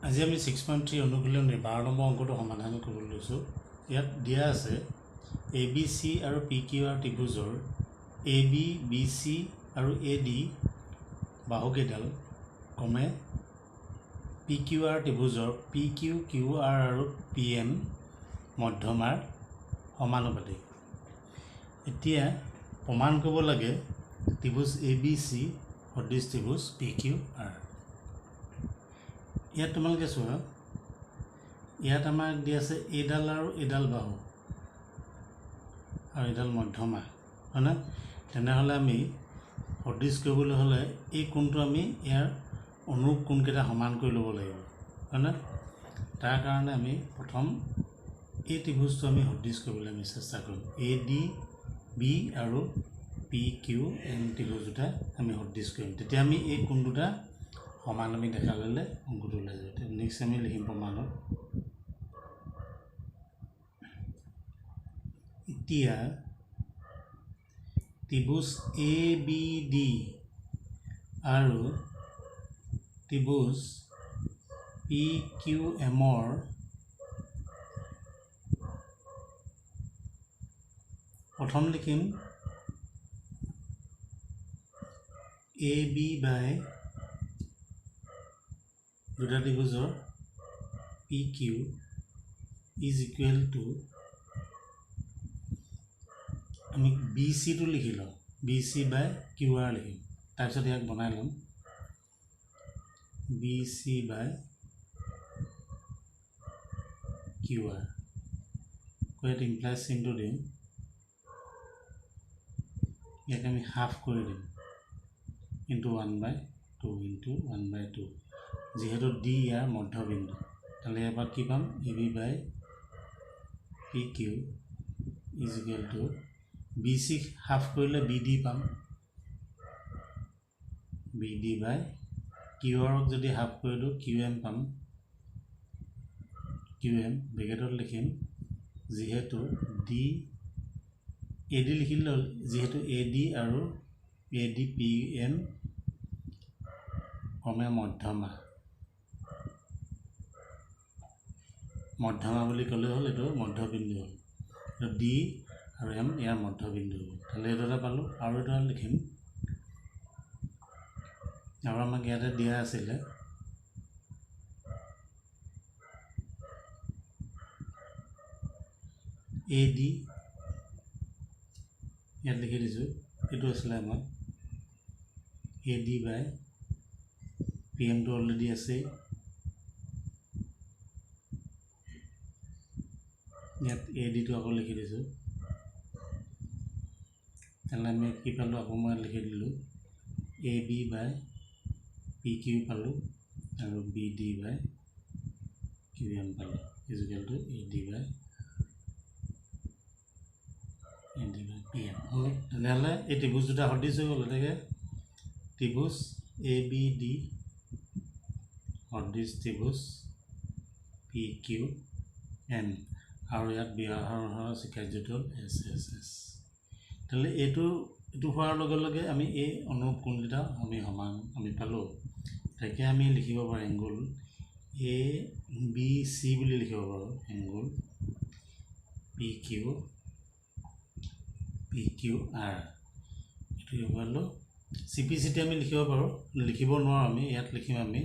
আজি আমি 6.3 অনুশীলনীৰ 12 নম্বৰ অংকটো সমাধান কৰিবলৈ লৈছোঁ। ইয়াত দিয়া আছে ABC আৰু PQR ত্ৰিভুজৰ AB, BC আৰু AD বাহুকেইডাল ক্ৰমে PQR ত্ৰিভুজৰ PQ, QR আৰু PM মধ্যমাৰ সমানুপাতিক। এতিয়া প্ৰমাণ কৰিব লাগে ত্ৰিভুজ ABC সদৃশ ত্ৰিভুজ PQR। ইয়াত তোমালোকে চোৱা, ইয়াত আমাক দি আছে এইডাল আৰু এইডাল বাহু আৰু এইডাল মধ্যমা, হয়নে? তেনেহ'লে আমি সদৃশ কৰিবলৈ হ'লে এই কোণটো আমি ইয়াৰ অনুৰূপ কোণকেইটা সমান কৰি ল'ব লাগিব, হয়নে? তাৰ কাৰণে আমি প্ৰথম এই ত্ৰিভুজটো আমি সদৃশ কৰিবলৈ আমি চেষ্টা কৰিম। ADB আৰু PQM ত্ৰিভুজ দুটা আমি সদৃশ কৰিম। তেতিয়া আমি এই কোণ দুটা সমান আমি দেখা ল'লে অংকটো ওলাই যাব। নেক্সট আমি লিখিম প্ৰমাণত। এতিয়া ত্ৰিভুজ ABD আৰু ত্ৰিভুজ PQMৰ প্ৰথম লিখিম AB বাই দুটা ত্ৰিভুজৰ PQ ইজ ইকুৱেল টু আমি BCটো লিখি লওঁ, BC বাই QR লিখিম। তাৰপিছত ইয়াক বনাই ল'ম BC বাই QR। ইয়াত ইমপ্লাইজ চিনটো দিম, ইয়াক আমি হাফ কৰি দিম ইনটু 1/2 ইনটু 1/2, যিহেতু D ইয়াৰ মধ্যবিন্দু। তাহলে ইয়াৰ পৰা কি পাম? AB by PQ is equal to BC half কৰিলে BD পাম, BD বাই QRক যদি হাফ কৰি দিওঁ QM পাম, QM ব্ৰেকেটত লিখিম যিহেতু AD লিখিলে হ'ল, যিহেতু AD আৰু ADPM ক্ৰমে মধ্যমা বুলি ক'লে হ'ল, এইটো মধ্যবিন্দু হ'ল, এইটো D আৰু M ইয়াৰ মধ্যবিন্দু হ'ল। তাহলে এইটো এটা পালোঁ। আৰু এটা লিখিম, আৰু আমাক ইয়াতে দিয়া আছিলে AD, ইয়াত লিখি দিছোঁ, এইটো আছিলে আমাৰ AD বাই PMটো অলৰেডি আছেই, ইয়াত ADটো আকৌ লিখি দিছোঁ। তাহলে আমি কি পালোঁ? আকৌ মই লিখি দিলোঁ AB বাই PQ পালোঁ আৰু BD বাই QM পালোঁ is equal to AD by PM হ'ল। তেনেহ'লে এই ত্ৰিভুজ দুটা সদৃশ হৈ গ'ল। এনেকৈ ত্ৰিভুজ ABD সদৃশ ত্ৰিভুজ PQM, আৰু ইয়াত ব্যৱহাৰ স্বীকাৰ্যটো হ'ল SSS। তাহলে এইটো হোৱাৰ লগে লগে আমি এই অনুৰূপ কোণকেইটা আমি সমান আমি পালোঁ। তাকে আমি লিখিব পাৰোঁ এংগুল ABC বুলি লিখিব পাৰোঁ, এংগুল PQR। এইটো পালোঁ CPCT আমি লিখিব পাৰোঁ, লিখিব নোৱাৰোঁ আমি। ইয়াত লিখিম আমি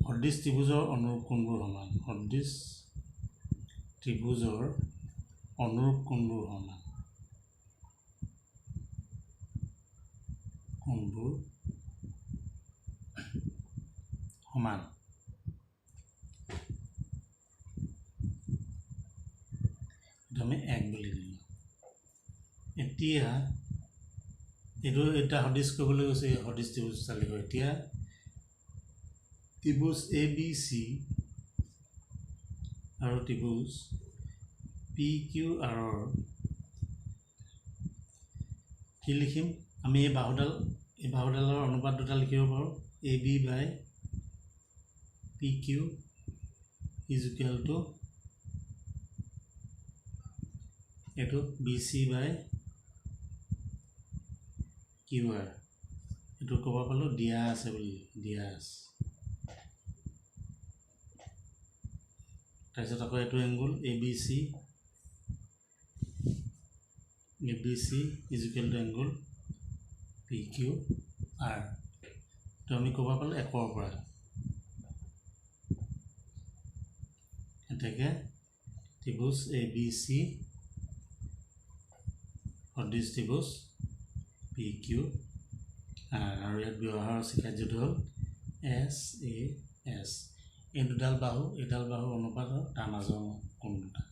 সদৃশ ত্ৰিভুজৰ অনুৰূপ কোণবোৰ সমান, সদৃশ ত্ৰিভুজৰ অনুৰূপ কোণবোৰ সমান, কোণবোৰ সমান। এইটো আমি 1 বুলি দিলোঁ। এতিয়া এইটো এটা সদৃশ কৰিবলৈ গৈছে, সদৃশ ত্ৰিভুজ চালিব। এতিয়া ত্ৰিভুজ ABC আৰু ত্ৰিভুজ PQRৰ কি লিখিম? আমি এই বাহুডালৰ অনুপাত দুটা লিখিব পাৰোঁ, AB by PQ is equal to এইটো BC বাই QR। এইটো ক'ব পালোঁ দিয়া আছে বুলি, দিয়া আছে। তাৰপিছত আকৌ এইটো angle ABC is equal two angle PQR তো আমি ক'ব পালোঁ 1 পৰা এতেকে ত্ৰিভুজ ABC সদৃশ ত্ৰিভুজ PQR আৰু ইয়াত ব্যৱহাৰ শিক্ষাৰ্যটো হ'ল SAS এই দুডাল বাহু অনুপাতৰ তাৰ মাজৰ কোণ দুটা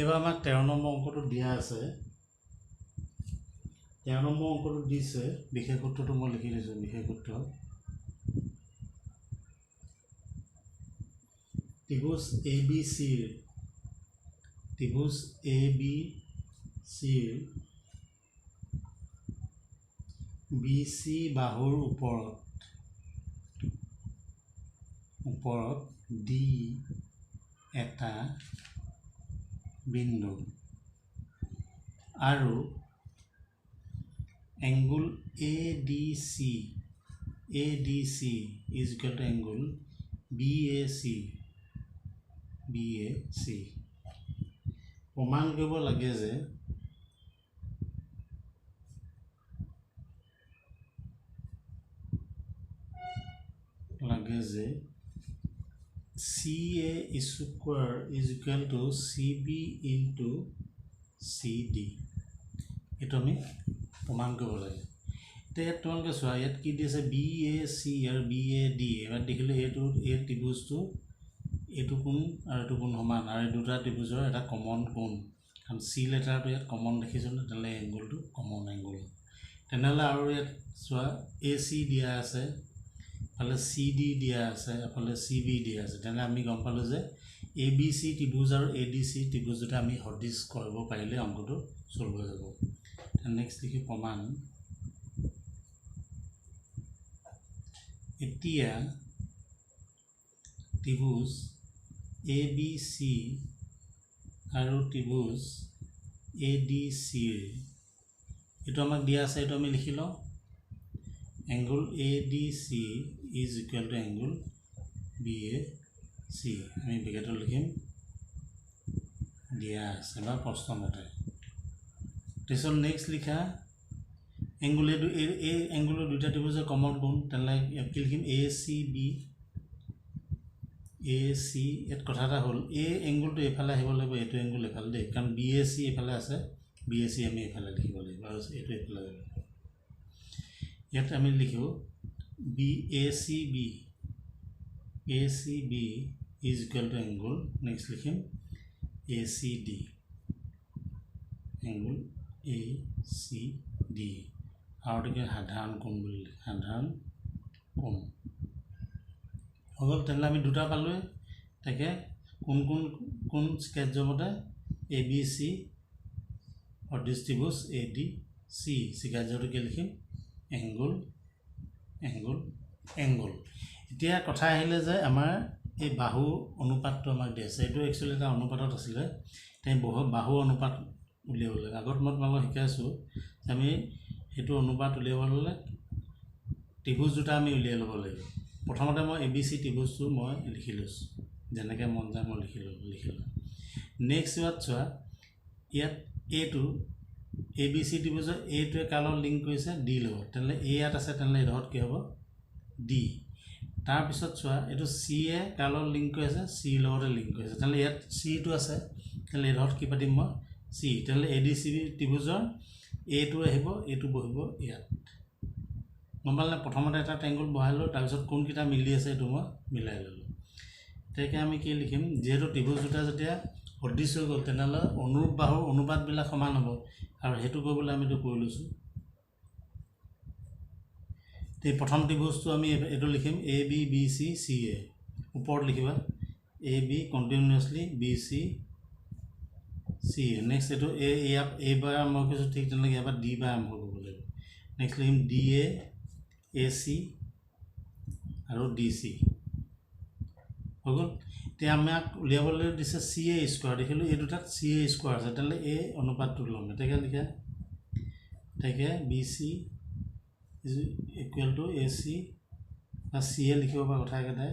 এবাৰ আমাক 13 নম্বৰ অংকটো দিয়া আছে 13 নম্বৰ অংকটো দিছে বিশেষ সূত্ৰটো মই লিখি দিছোঁ বিশেষ সূত্ৰ ত্ৰিভুজ ABC BC বাহুৰ ওপৰত D এটা বিন্দু আৰু angle ADC is equal to angle BAC প্ৰমাণ কৰিব লাগে যে CA square is equal to CB into CD এটা আমি প্রমাণ কৰিব লাগে এতিয়া তোমালোকে চোৱা ইয়াত কি দিছে BAC আৰু BAD এবাৰ দেখিলে এইটো এই ত্ৰিভুজটো এইটো কোণ আৰু এইটো কোণ সমান আৰু এই দুটা ত্ৰিভুজৰ এটা কমন কোণ কাৰণ C লেটাৰটো ইয়াত কমন দেখিছোঁ তেনেহ'লে এংগুলটো কমন এংগুল তেনেহ'লে আৰু ইয়াত চোৱা AC দিয়া আছে এফালে CD দিয়া আছে এফালে CB দিয়া আছে তেনেহ'লে আমি গম পালোঁ যে ABC ত্ৰিভুজ আৰু ADC ত্ৰিভুজ দুটা আমি সদৃশ কৰিব পাৰিলে অংকটো সলভ হৈ যাব নেক্সট লিখি প্ৰমাণ এতিয়া ত্ৰিভুজ ABC আৰু ত্ৰিভুজ ADC এইটো আমাক দিয়া আছে এইটো আমি লিখি লওঁ angle ADC is equal to angle BAC আমি ব্ৰেকেটত লিখিম দিয়া আছে বা প্ৰশ্ন মতে তাৰপিছত নেক্সট লিখা এংগুল এই এংগুলৰ দুটা ত্ৰিভুজৰ কমন কোণ তেনেহ'লে কি লিখিম ACB ইয়াত কথা এটা হ'ল এই এংগুলটো এইফালে আহিব লাগিব এইটো এংগুল এইফালে দেই কাৰণ BAC এইফালে আছে BAC আমি এইফালে লিখিব লাগিব আৰু এইটো এইফালে যাব ইয়াত আমি লিখো ACB is equal to angle next লিখিম ACD angle ACD আৰু এটাকে সাধাৰণ কোণ বুলি সাধাৰণ কোণ হ'ল তেনেহ'লে আমি দুটা পালোঁ তাকে কোন স্কেচ জবতে ABC সদৃশ ত্ৰিভুজ ADC স্কেচটোকে লিখিম এংগুল এতিয়া কথা আহিলে যে আমাৰ এই বাহু অনুপাতটো আমাক দি আছে এইটো একচুৱেলি এটা অনুপাতত আছিলে তাই বাহু অনুপাত উলিয়াব লাগে আগত মই তোমালোকক শিকাইছোঁ আমি সেইটো অনুপাত উলিয়াব হ'লে ত্ৰিভুজ দুটা আমি উলিয়াই ল'ব লাগিব প্ৰথমতে মই ABC ত্ৰিভুজটো মই লিখি লৈছোঁ যেনেকৈ মন যায় মই লিখিলোঁ নেক্সট ইয়াত চোৱা ইয়াত এইটো ABC ত্ৰিভুজৰ এইটোৱে কালৰ লিংক কৰিছে D লগত তেনেহ'লে A ইয়াত আছে তেনেহ'লে এইডোখৰত কি হ'ব D তাৰপিছত চোৱা এইটো C এ কালৰ লিংক কৰিছে C লগতে লিংক কৰিছে তেনেহ'লে ইয়াত Cটো আছে তেনেহ'লে এইডোখৰত কি পাতিম মই C তেনেহ'লে ADC ত্ৰিভুজৰ এইটো আহিব এইটো বহিব ইয়াত গম পালে প্ৰথমতে এটা ট্ৰায়াংগল বহাই লওঁ তাৰপিছত কোনকেইটা মিলি আছে এইটো মই মিলাই ল'লোঁ তেতিয়া আমি কি লিখিম যিহেতু ত্ৰিভুজ দুটা যেতিয়া সদৃশ হৈ গ'ল তেনেহ'লে অনুৰূপ বাহুৰ অনুপাতবিলাক সমান হ'ব আৰু সেইটো কৰিবলৈ আমি এইটো কৰি লৈছোঁ এই প্ৰথম ত্ৰিভুজটো আমি এইটো লিখিম AB BC CA ওপৰত লিখিবা AB continuously BC CA next এইটো এইবাৰ আৰম্ভ কৰিছোঁ ঠিক তেনেকৈ ইয়াৰ পৰা D বাৰ আৰম্ভ কৰিব লাগিব নেক্সট লিখিম DA AC আৰু DC হৈ গ'ল এতিয়া আমাক উলিয়াবলৈ দিছে CA স্কোৱাৰ দেখিলোঁ এই দুটাত CA স্কোৱাৰ আছে তেনেহ'লে এই অনুপাতটো ল'ম এতেকে লিখা এতেকে BC is equal to AC বা CA লিখিব পৰা কথা একেটাই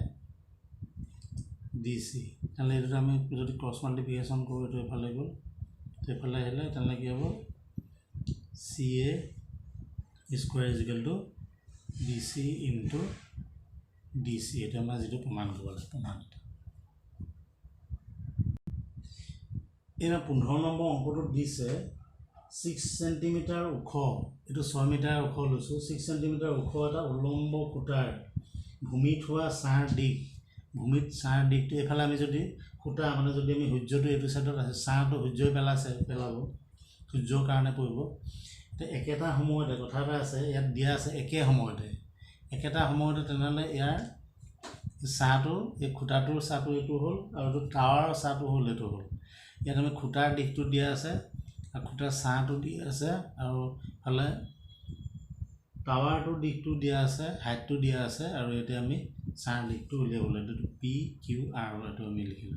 DC তাহলে এটা আমি যদি ক্ৰস মাল্টিপ্লিকেশন কৰো এটা এফালে গ'ল এফালে আহিলে তাহলে কি হ'ব CA square is equal to BC into DC এটা আমরা যেটো প্রমাণ কৰিব লাগে প্ৰমাণ এনা 15 নম্বৰ অংকটো দিছে 6 সেন্টিমিটাৰ ওখ এটো 6 মিটাৰ ওখ লৈছো 6 সেন্টিমিটাৰ ওখ এটা উলম্ব খুঁটাৰ ভূমিত হোৱা সাৰ দিক ভূমিত সাৰ দিকটো এফালে আমি যদি খুঁটা মানে যদি আমি সূৰ্যটো এটো সাইডত আছে সাৰটো সূৰ্যই পেলাব সূৰ্যৰ কাৰণে পৰিব তে একেটা সময়তে কথা এটা আছে ইয়াত দিয়া আছে একে সময়তে তেনেহলে ইয়াৰ সাৰটো এই খুঁটাটোৰ সাৰটো এটো হ'ল আৰু টাৱাৰ সাৰটো হ'ল এটো হ'ল ইয়াত আমি খুঁটাৰ দিকটো দিয়া আছে আৰু খুঁটাৰ সাৰটো দিয়া আছে আৰু ফালে টাৱাৰটোৰ দিকটো দিয়া আছে হাইটটো দিয়া আছে আৰু এতে আমি সাৰ দিকটো উলিয়াবলৈ এটো PQR এটো আমি লিখিলো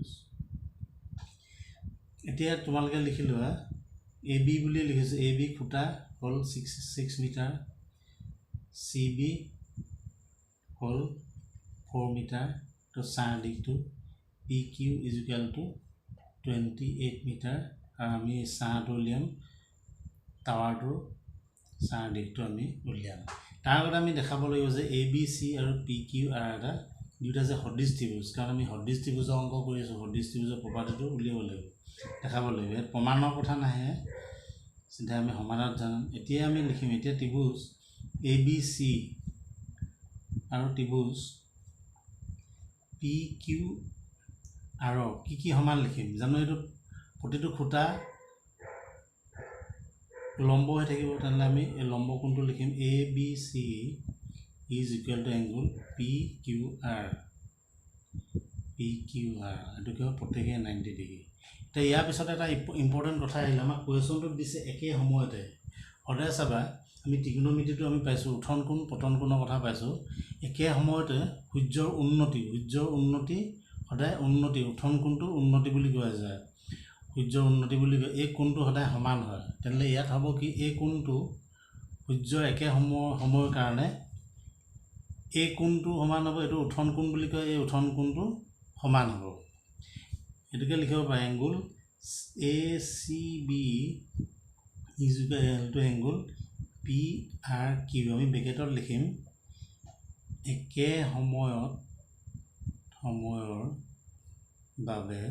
এতিয়া তোমালকে লিখিলো AB বুলি লিখিছো AB খুঁটা হল 6 মিটাৰ CB হল 4 মিটাৰ তো সাৰ দিকটো PQ is equal to 28 metre আৰু আমি সাৰটো উলিয়াম টাৱাৰটো সাৰ দিকটো আমি উলিয়াম তাৰ আগতে আমি দেখাব লাগিব যে ABC আৰু PQR এটা দুটা যে সদিশ ত্ৰিভুজ কাৰণ আমি সদিশ ত্ৰিভুজৰ অংক কৰি আছো সদিশ ত্ৰিভুজৰ প্ৰপাৰ্টিটো উলিয়াব লাগিব দেখাব লাগিব ইয়াত প্ৰমাণৰ কথা নাহে সিধা আমি সমাধান জানাম এতিয়া আমি লিখিম এতিয়া ত্ৰিভুজ ABC আৰু ত্ৰিভুজ PQR কি সমান লিখিম জানো এটো প্ৰতিটো খুঁটা লম্ব হৈ থাকিব তাহলে আমি এই লম্ব কোণটো লিখিম ABC is equal to angle PQR এটো কি প্ৰত্যেকে 90 ডিগ্ৰী তে ইয়াৰ পিছত এটা ইম্পৰ্টেন্ট কথা আহিল আমাৰ কোৱেশ্যনটো দিছে একে সময়তে সদায় চাবা আমি ত্ৰিকোণমিতিটো আমি পাইছো উঠন কোণ পতন কোণৰ কথা পাইছো একে সময়তে সূৰ্যৰ উন্নতি সদায় উন্নতি উঠন কোণটো উন্নতি বুলি কোৱা যায় সূৰ্যৰ উন্নতি বুলি এই কোণটো সদায় সমান হয় তেনলে ইয়াত হ'ব কি এই কোণটো সূৰ্যৰ একে সময়ৰ কাৰণে এই কোণটো সমান হ'ব এটো উঠন কোণ বুলি কয় এই উঠন কোণটো সমান হ'ব এটোকে লিখিব পাই angle ACB is equal to angle PRQ আমি ব্ৰেকেটত লিখিম একে সময়ৰ বাবে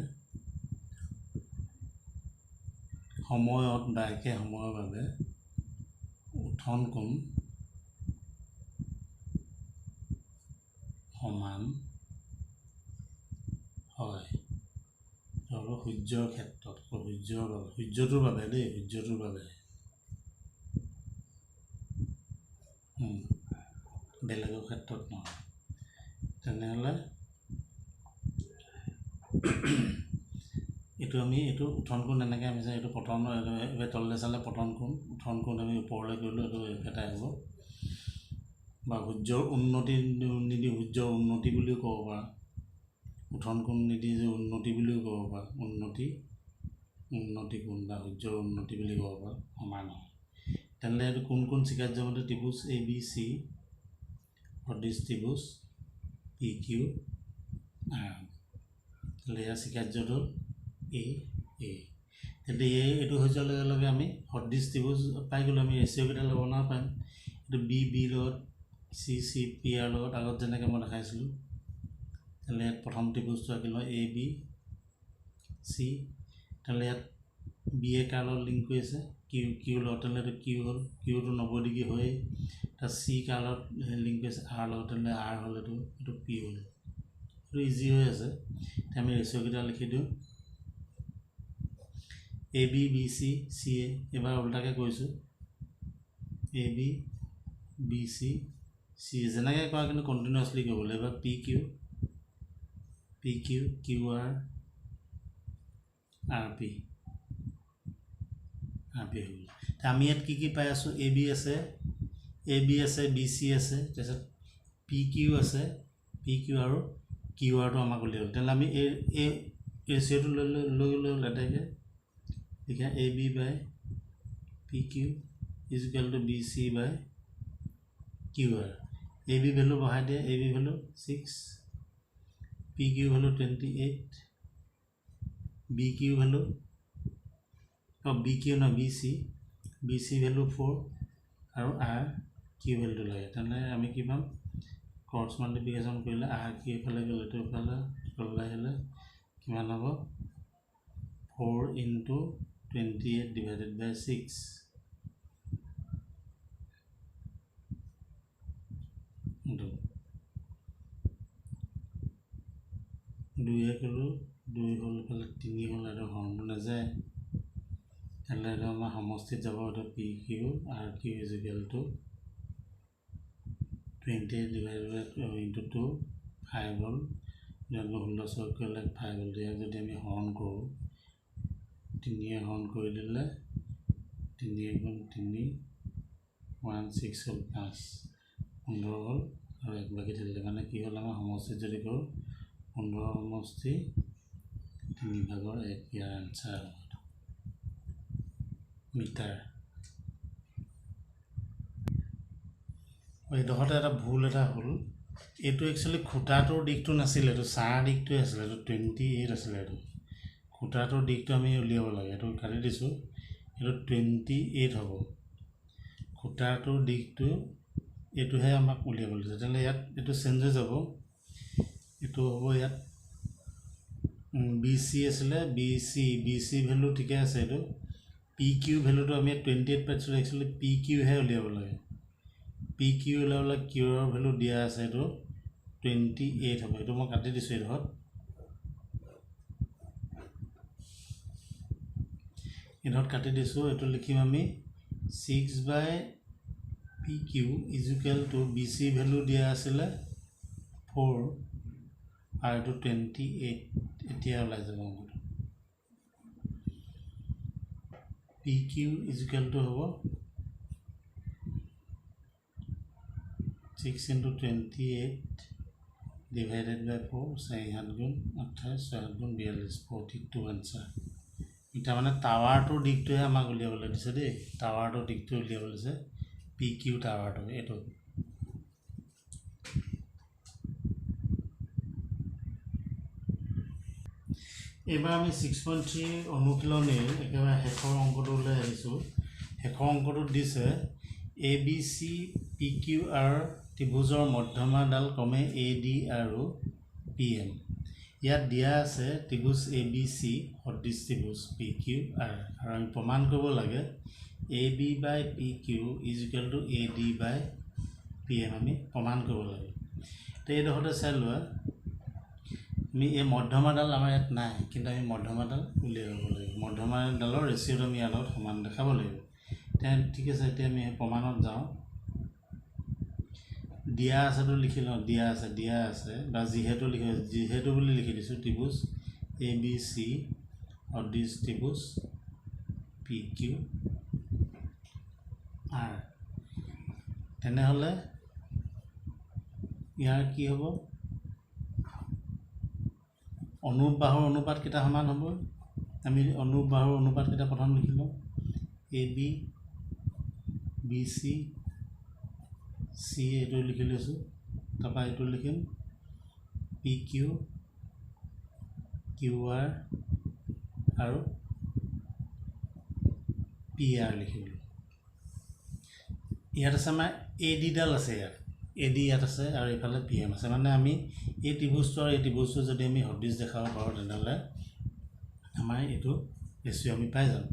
উঠন কোণ সমান হয় আৰু সূৰ্যৰ ক্ষেত্ৰত সূৰ্যটোৰ বাবে বেলেগৰ ক্ষেত্ৰত নহয় তেনেহলে এটো আমি এটো উঠন কোণ এনেকৈ আমি যে এটো পতন এবে তললে চালে পতন কোণ উঠন কোণ আমি ওপৰলৈ কৰিলো এটো এটাই হ'ব বা সূৰ্যৰ উন্নতি বুলি ক'ব পাৰা উঠন কোণ নিদি যে উন্নতি বুলিও ক'ব পাৰা উন্নতি কোণ বা সূৰ্যৰ উন্নতি বুলি ক'ব পাৰা সমান হয় তেনলে এটো কোন চিকাৰ্যমতে ত্ৰিভুজ ABC সদিশ ত্ৰিভুজ PQR তাহলে ইয়াৰ চিকাৰ্যটো A তেন্তে এটো হৈ যোৱাৰ লগে লগে আমি সদিশ ত্ৰিভুজ পাই গ'লো আমি ৰেচিঅ' কেইটা ল'ব না পাম এটো B লগত C P R লগত আগত যেনেকৈ মই দেখাইছিলো তাহলে ইয়াত প্ৰথম ত্ৰিভুজটো আঁকিলো ABC তাহলে ইয়াত B কাৰ লগত লিংক কৰি আছে Q লগত তাহলে Q হ'ল Q টো 90 ডিগ্ৰী হয় তা C কাৰ লগত লিংক কৰি আছে R লগত তাহলে R হ'ল এটো P হ'ল এটো ইজি হৈ আছে আমি ৰেচিঅ' কেইটা লিখি দিও AB BC CA এবাৰ উল্টাকে কৈছো AB BC CA যেনেকৈ কৰা কিন্তু কন্টিনিউয়াসলি কৰিব লাগিব এবাৰ PQ QR RP হ'ল তা আমি ইয়াত কি পাই আছো AB আছে BC আছে তাৰপিছত PQ আছে PQ আৰু QR টো আমাক উলিয়াব তেনলে আমি এই ৰেচিঅ'টো লৈ লটাইকে লিখা AB by PQ is equal to BC by QR AB value বহাই দিয়ে AB value 6 PQ value 28, BQ value BQ na BC value 4 আৰু RQ value লাগে তেনে আমি কি পাম ক্ৰছ মাল্টিপ্লিকেশ্যন কৰিলে RQ এফালে গ'লে তো এফালে তললৈ হ'লে কিমান হ'ব 4 into 28 divided by 6 2 একেলো 2 হ'ল ফালে 3 হ'ল আৰু হৰণ নাযায় তেনে আমাৰ সমষ্টিত যাব এটা PQ RQ is equal to 20 divided by into 2 5 হ'ল যেন 16 কৰিলে 5 হ'ল ইয়াক যদি আমি হৰণ কৰোঁ 3 হৰণ কৰি দিলে 3 গুণ 3 16 হ'ল 5 15 হ'ল আৰু এক বাকি থাকিলে মানে কি হ'ল আমাৰ সমষ্টিত যদি কৰোঁ 15 সমষ্টি 3 ভাগৰ 1 ইয়াৰ আনসাৰ মিটাৰ এই দহতে এটা ভুল এটা হ'ল এইটো একচুয়ালি খুঁটাটোৰ দিকটো নাছিল এইটো চাৰ দিকটোৱে আছিল এইটো 28 আছিল এইটো খুঁটাটোৰ দিকটো আমি উলিয়াব লাগে এইটো কাটি দিছোঁ এইটো 28 হ'ব খুঁটাটোৰ দিকটো এইটোহে আমাক উলিয়াব লাগে তেতিয়াহ'লে ইয়াত এইটো চেঞ্জ হৈ যাব এইটো হ'ব ইয়াত BC আছিলে BC ভ্যালু ঠিকে আছে এইটো PQ ভ্যালুটো আমি 28 পাইছোঁ একচুয়ালি PQ হে উলিয়াব লাগে PQ উলিয়াবলে Q ৰ ভ্যালু দিয়া আছে এইটো 28 হ'ব এইটো মই কাটি দিছোঁ এইডোখৰত কাটি দিছোঁ এইটো লিখিম আমি 6 by PQ is equal to BC value দিয়া আছিলে 4 আৰু 28 এতিয়া ওলাই যাব PQ is equal to হ'ব 6 into 28 divided by 4 7 গুণ 28 7 গুণ 42 42 আনসাৰ এটা মানে টাৱাৰটোৰ দিকটোহে আমাক উলিয়াবলৈ দিছে দেই টাৱাৰটোৰ দিকটো উলিয়াবলৈ দিছে PQ টাৱাৰটো এইটো এবাৰ আমি 6.3 অনুশীলনীৰ একেবাৰে শেষৰ অংকটোলৈ আহিছোঁ শেষৰ অংকটোত দিছে ABC PQR ত্ৰিভুজৰ মধ্যমাডাল ক্ৰমে AD আৰু PM ইয়াত দিয়া আছে ত্ৰিভুজ ABC সদৃশ ত্ৰিভুজ PQR আৰু আমি প্ৰমাণ কৰিব লাগে AB by PQ is equal to AD by PM আমি প্ৰমাণ কৰিব লাগে তো এই দহতে চাই লোৱা আমি এই মধ্যমাডাল আমাৰ ইয়াত নাই কিন্তু আমি মধ্যমাডাল উলিয়াব লাগিব মধ্যমাডালৰ ৰেচিঅ'টো আমি ইয়াত সমান দেখাব লাগিব ঠিক আছে এতিয়া আমি প্ৰমাণত যাওঁ দিয়া আছে তো লিখি লওঁ দিয়া আছে বা যিহেতু বুলি লিখি দিছোঁ ত্ৰিভুজ ABC সদৃশ ত্ৰিভুজ PQR তেনেহ'লে ইয়াৰ কি হ'ব অনুৰূপ বাহুৰ অনুপাত কেইটা সমান হ'ব আমি অনুৰূপ বাহুৰ অনুপাত কেইটা প্ৰথম লিখি লওঁ AB BC C এইটো লিখি লৈছোঁ তাৰপৰা এইটো লিখিম PQ QR আৰু PR লিখিলোঁ ইয়াত আছে আমাৰ AD ডাল আছে AD ইয়াত আছে আৰু এইফালে PM আছে মানে আমি এই ত্ৰিভুজটো আৰু এই ত্ৰিভুজটো যদি আমি সদৃশ দেখাব পাৰোঁ তেনেহ'লে আমাৰ এইটো ৰেচিঅ' আমি পাই যাম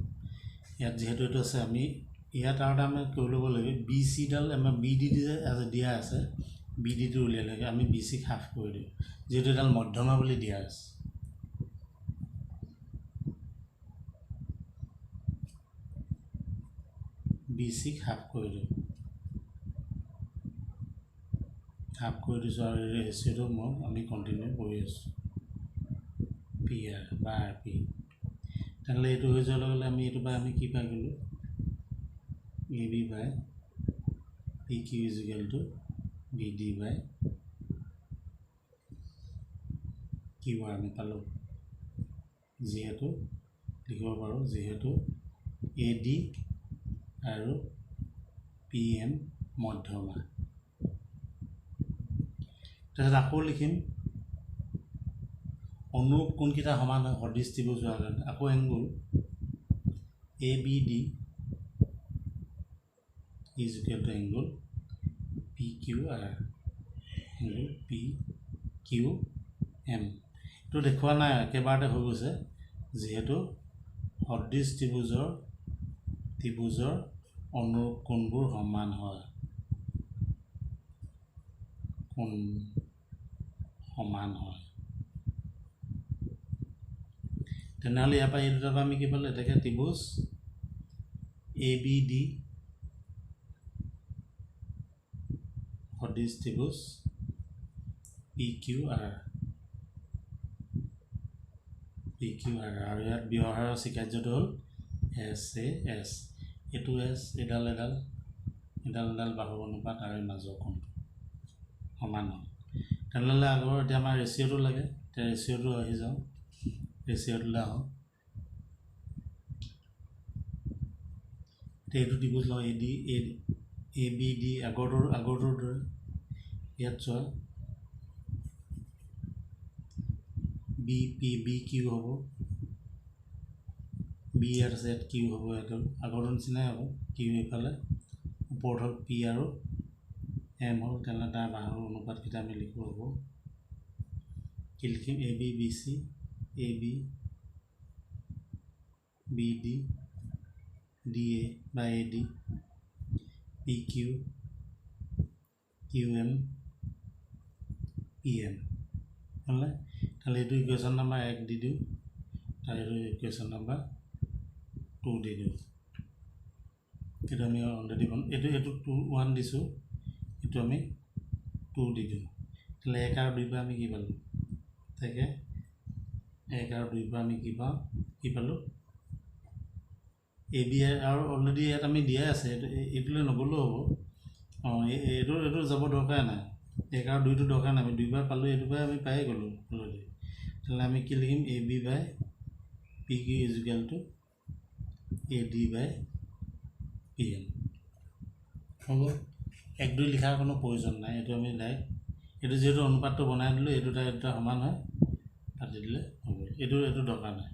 ইয়াত যিহেতু এইটো আছে আমি ইয়াত আৰু এটা আমি কৰি ল'ব লাগিব BC ডাল আমাৰ BD দিয়া আছে BDটো উলিয়াই লাগে আমি BC হাফ কৰি দিওঁ যিহেতু এডাল মধ্যমা বুলি দিয়া আছে BC হাফ কৰি দিওঁ হাফ কৰি দিছোঁ আৰু এই ৰেচিঅ'টো আমি কণ্টিনিউ কৰি আছোঁ PR বা RP তেনেহ'লে এইটো হৈ যোৱাৰ লগে লগে আমি এইটো আমি কি পাই গ'লোঁ AB by PQ is equal to BD by QR আমি পালোঁ যিহেতু লিখিব পাৰোঁ যিহেতু AD আৰু PM মধ্যমা তাৰপিছত আকৌ লিখিম অনুৰূপ কোনকেইটা সমান হয় সদৃশ ত্ৰিভুজ হোৱাৰ কাৰণে আকৌ angle ABD is equal to angle PQR angle PQM তো দেখুৱা নাই একেবাৰতে হৈ গৈছে যেহেতু সদৃশ ত্ৰিভুজৰ অনুৰূপ কোণবোৰ সমান হয় কোণ সমান হয় তেনেহ'লে ইয়াৰ পৰা এই দুটাৰ পৰা আমি কি পালোঁ এটাকে ত্ৰিভুজ ABD সদৃশ ত্ৰিভুজ PQR আৰু ইয়াত ব্যৱহাৰৰ স্বীকাৰ্যটো হ'ল SAS এইটো S এডাল বাহুৰ অনুপাত আৰু মাজৰ কোণটো সমান হয় তেনেহ'লে আগৰ এতিয়া আমাৰ ৰেচিঅ'টো লাগে এতিয়া ৰেচিঅ'টো আহি যাওঁ ৰেচিঅ'টোলৈ আহোঁ এতিয়া এইটো ত্ৰিভুজ লওঁ ABD আগৰটোৰ দৰে ইয়াত চোৱা BQ হ'ব B ইয়াত আছে ইয়াত Q হ'ব এইটো আগৰটোৰ নিচিনাই হ'ব Q এইফালে ওপৰত হ'ল P আৰু M হ'ল তেনেহ'লে তাৰ বাহুৰ অনুপাতকেইটা আমি লিখিব হ'ব কি লিখিম ABBC AB BD DA বা AD PQ QM PM হ'লে তাহলে এইটো ইকুৱেশ্যন নাম্বাৰ 1 দি দিওঁ তাৰ এইটো ইকুৱেশ্যন নাম্বাৰ 2 দি দিওঁ এইটো আমি অলৰেডি এইটো 1 দিছোঁ এইটো আমি 2 দি দিওঁ তাহলে 1 আৰু 2 পৰা আমি কি পালোঁ তাকে 1 আৰু 2 পৰা আমি কি পালোঁ AB আৰু অলৰেডি ইয়াত আমি দিয়াই আছে এইটোলৈ নগ'লেও হ'ব এইটো যাব দৰকাৰ নাই 1 আৰু 2টো দৰকাৰ নাই আমি 2 বাৰ পালোঁ এইটো বাৰ আমি পায়ে গ'লোঁ অলৰেডি তাহলে আমি কি লিখিম AB by PQ is equal to AD by PM হ'ব 1 2 লিখাৰ কোনো প্ৰয়োজন নাই এইটো আমি ডাইৰেক্ট এইটো যেহেতু অনুপাতটো বনাই দিলোঁ এইটো দুটা সমান হয় কাটি দিলে হ'ব এইটো দৰকাৰ নাই